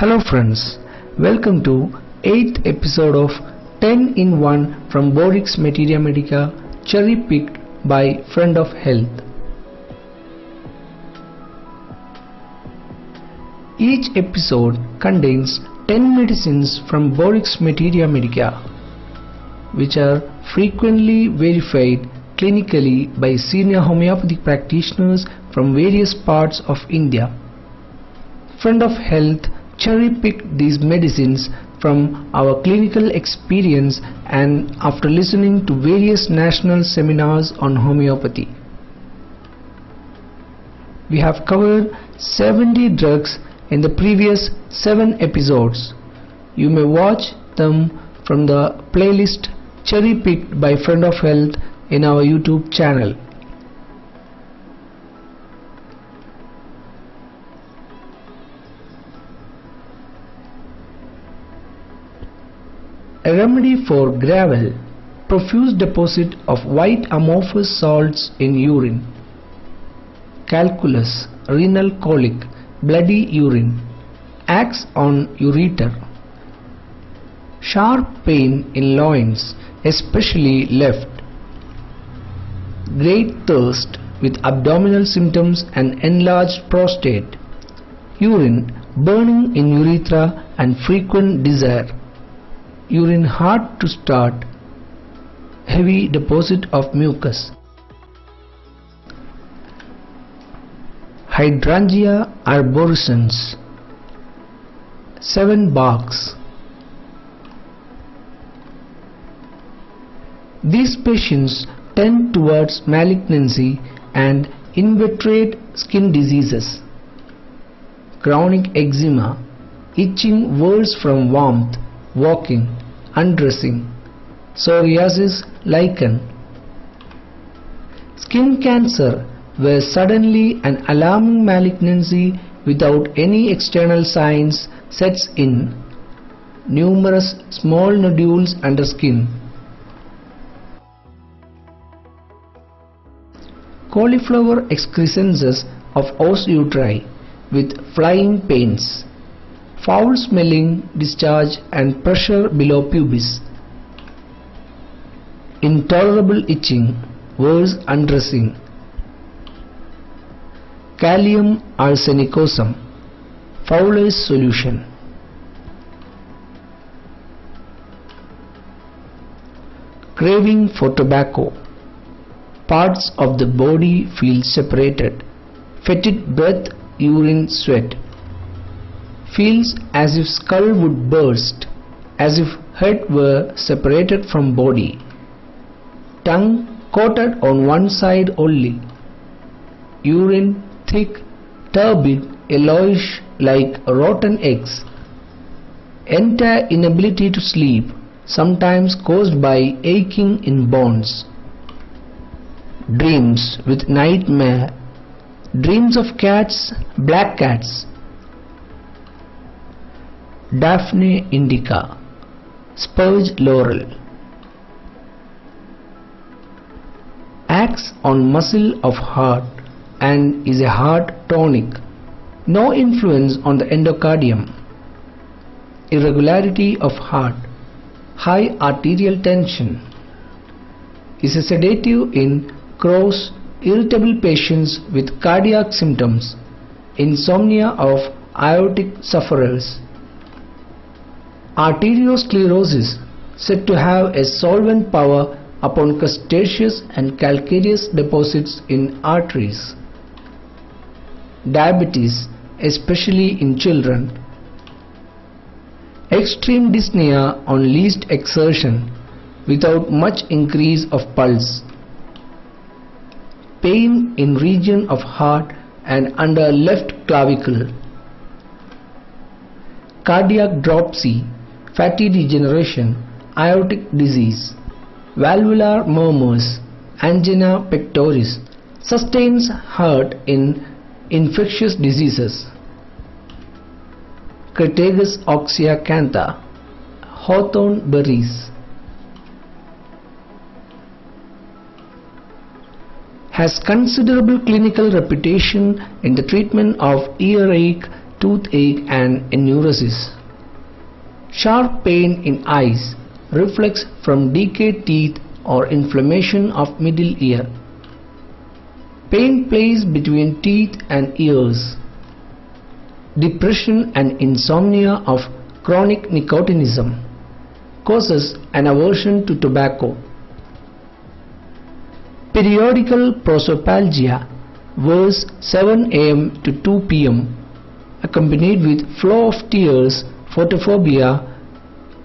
Hello friends, welcome to 8th episode of 10 in 1 from Borix Materia Medica, cherry picked by Friend of Health. Each episode contains 10 medicines from Borix Materia Medica, which are frequently verified clinically by senior homeopathic practitioners from various parts of India. Friend of Health cherry-picked these medicines from our clinical experience and after listening to various national seminars on homeopathy. We have covered 70 drugs in the previous 7 episodes. You may watch them from the playlist cherry-picked by Friend of Health in our YouTube channel. A remedy for gravel, profuse deposit of white amorphous salts in urine. Calculus, renal colic, bloody urine, acts on ureter. Sharp pain in loins, especially left. Great thirst with abdominal symptoms and enlarged prostate. Urine, burning in urethra and frequent desire. Urine hard to start, heavy deposit of mucus. Hydrangea arborescens, 7 barks. These patients tend towards malignancy and inveterate skin diseases. Chronic eczema, itching worse from warmth, walking, undressing, psoriasis lichen. Skin cancer where suddenly an alarming malignancy without any external signs sets in, numerous small nodules under skin. Cauliflower excrescences of os uteri with flying pains. Foul smelling discharge and pressure below pubis. Intolerable itching, worse undressing. Kalium arsenicosum, Fowler's solution. Craving for tobacco. Parts of the body feel separated. Fetid breath, urine, sweat. Feels as if skull would burst, as if head were separated from body. Tongue coated on one side only. Urine thick, turbid, yellowish like rotten eggs. Entire inability to sleep, sometimes caused by aching in bones. Dreams with nightmare. Dreams of cats, black cats. Daphne indica, spurge laurel. Acts on muscle of heart and is a heart tonic. No influence on the endocardium. Irregularity of heart, high arterial tension. Is a sedative in Crohn's, irritable patients with cardiac symptoms, insomnia of aortic sufferers. Arteriosclerosis, said to have a solvent power upon crustaceous and calcareous deposits in arteries. Diabetes, especially in children. Extreme dyspnea on least exertion, without much increase of pulse. Pain in region of heart and under left clavicle. Cardiac dropsy, fatty degeneration, aortic disease, valvular murmurs, angina pectoris, sustains hurt in infectious diseases. Crataegus oxyacantha, hawthorn berries. Has considerable clinical reputation in the treatment of earache, toothache and enuresis. Sharp pain in eyes reflects from decayed teeth or inflammation of middle ear. Pain plays between teeth and ears. Depression and insomnia of chronic nicotinism causes an aversion to tobacco. Periodical prosopalgia was 7 am to 2 pm accompanied with flow of tears, photophobia,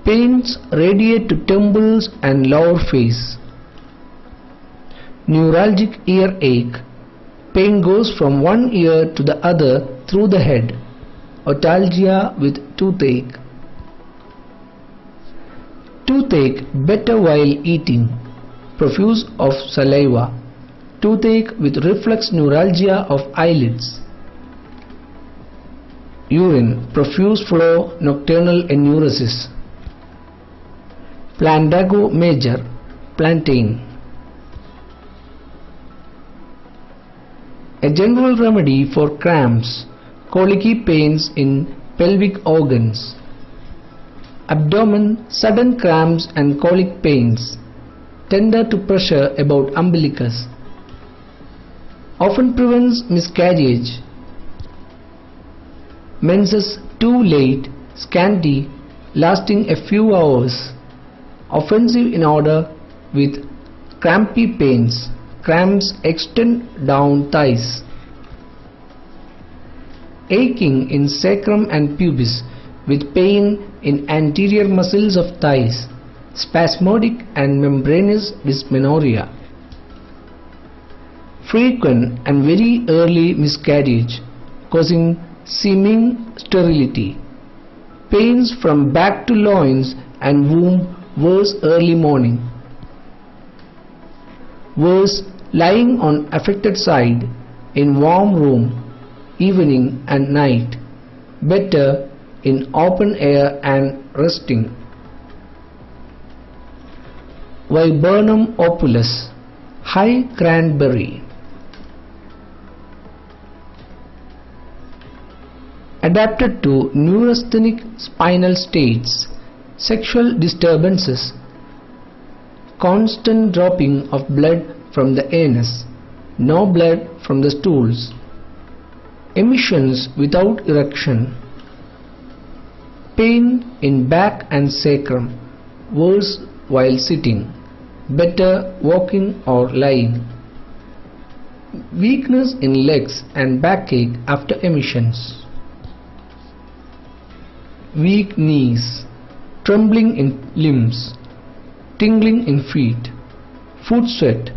pains radiate to temples and lower face. Neuralgic earache, pain goes from one ear to the other through the head. Otalgia with toothache. Toothache better while eating, profuse of saliva. Toothache with reflex neuralgia of eyelids. Urine, profuse flow, nocturnal enuresis. Plantago major, plantain. A general remedy for cramps, colicky pains in pelvic organs. Abdomen, sudden cramps and colic pains, tender to pressure about umbilicus. Often prevents miscarriage. Menses too late, scanty, lasting a few hours. Offensive in order with crampy pains. Cramps extend down thighs. Aching in sacrum and pubis with pain in anterior muscles of thighs. Spasmodic and membranous dysmenorrhea. Frequent and very early miscarriage causing seeming sterility. Pains from back to loins and womb worse early morning. Worse lying on affected side in warm room evening and night. Better in open air and resting. Viburnum opulus, high cranberry. Adapted to neurasthenic spinal states, sexual disturbances, constant dropping of blood from the anus, no blood from the stools, emissions without erection, pain in back and sacrum, worse while sitting, better walking or lying, weakness in legs and backache after emissions. Weak knees, trembling in limbs, tingling in feet, foot sweat,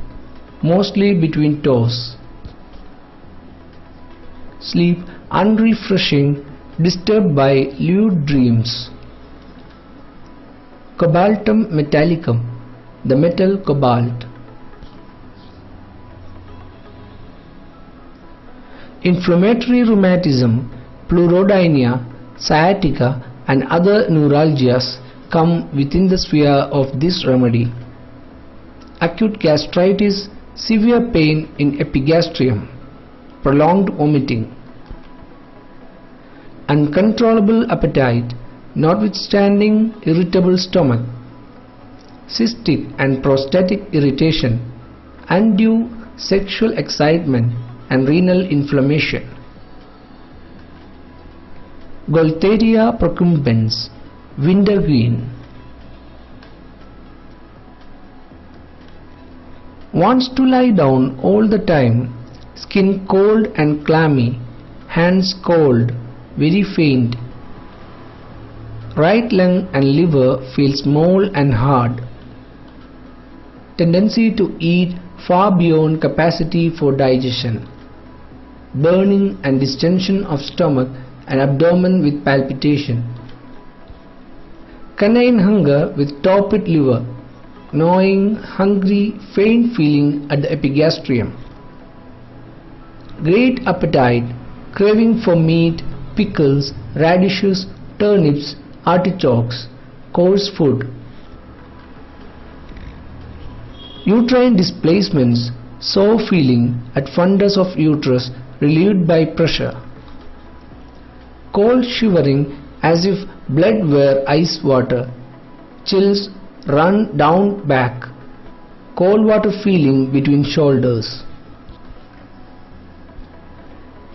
mostly between toes. Sleep unrefreshing, disturbed by lewd dreams. Cobaltum metallicum, the metal cobalt. Inflammatory rheumatism, pleurodynia, sciatica and other neuralgias come within the sphere of this remedy. Acute gastritis, severe pain in epigastrium, prolonged vomiting. Uncontrollable appetite, notwithstanding irritable stomach. Cystic and prostatic irritation, undue sexual excitement and renal inflammation. Gualtheria procumbens, wintergreen. Wants to lie down all the time, skin cold and clammy, hands cold, very faint. Right lung and liver feel small and hard. Tendency to eat far beyond capacity for digestion. Burning and distension of stomach and abdomen with palpitation. Canine hunger with torpid liver, gnawing, hungry, faint feeling at the epigastrium. Great appetite, craving for meat, pickles, radishes, turnips, artichokes, coarse food. Uterine displacements, sore feeling at fundus of uterus relieved by pressure. cold shivering as if blood were ice water, chills run down back, cold water feeling between shoulders.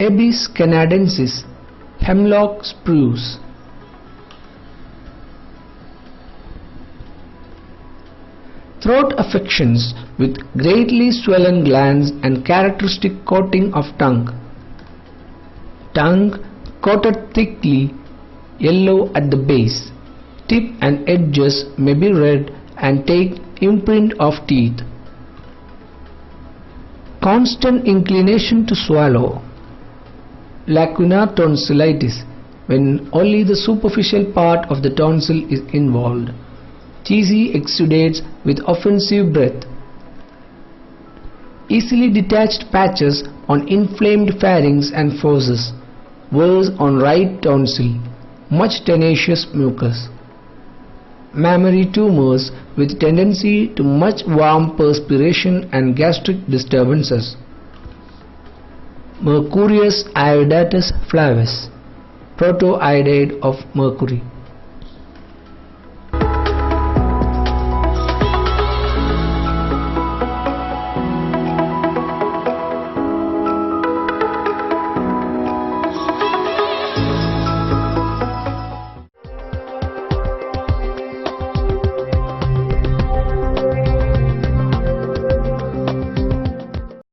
Abies canadensis, hemlock spruce. Throat affections with greatly swollen glands and characteristic coating of tongue. Tongue coated thickly, yellow at the base. Tip and edges may be red and take imprint of teeth. Constant inclination to swallow. Lacunar tonsillitis, when only the superficial part of the tonsil is involved. Cheesy exudates with offensive breath. Easily detached patches on inflamed pharynx and fauces. Worse on right tonsil. Much tenacious mucus. Mammary tumors with tendency to much warm perspiration and gastric disturbances. Mercurius iodatus flavus, protoiodide of mercury.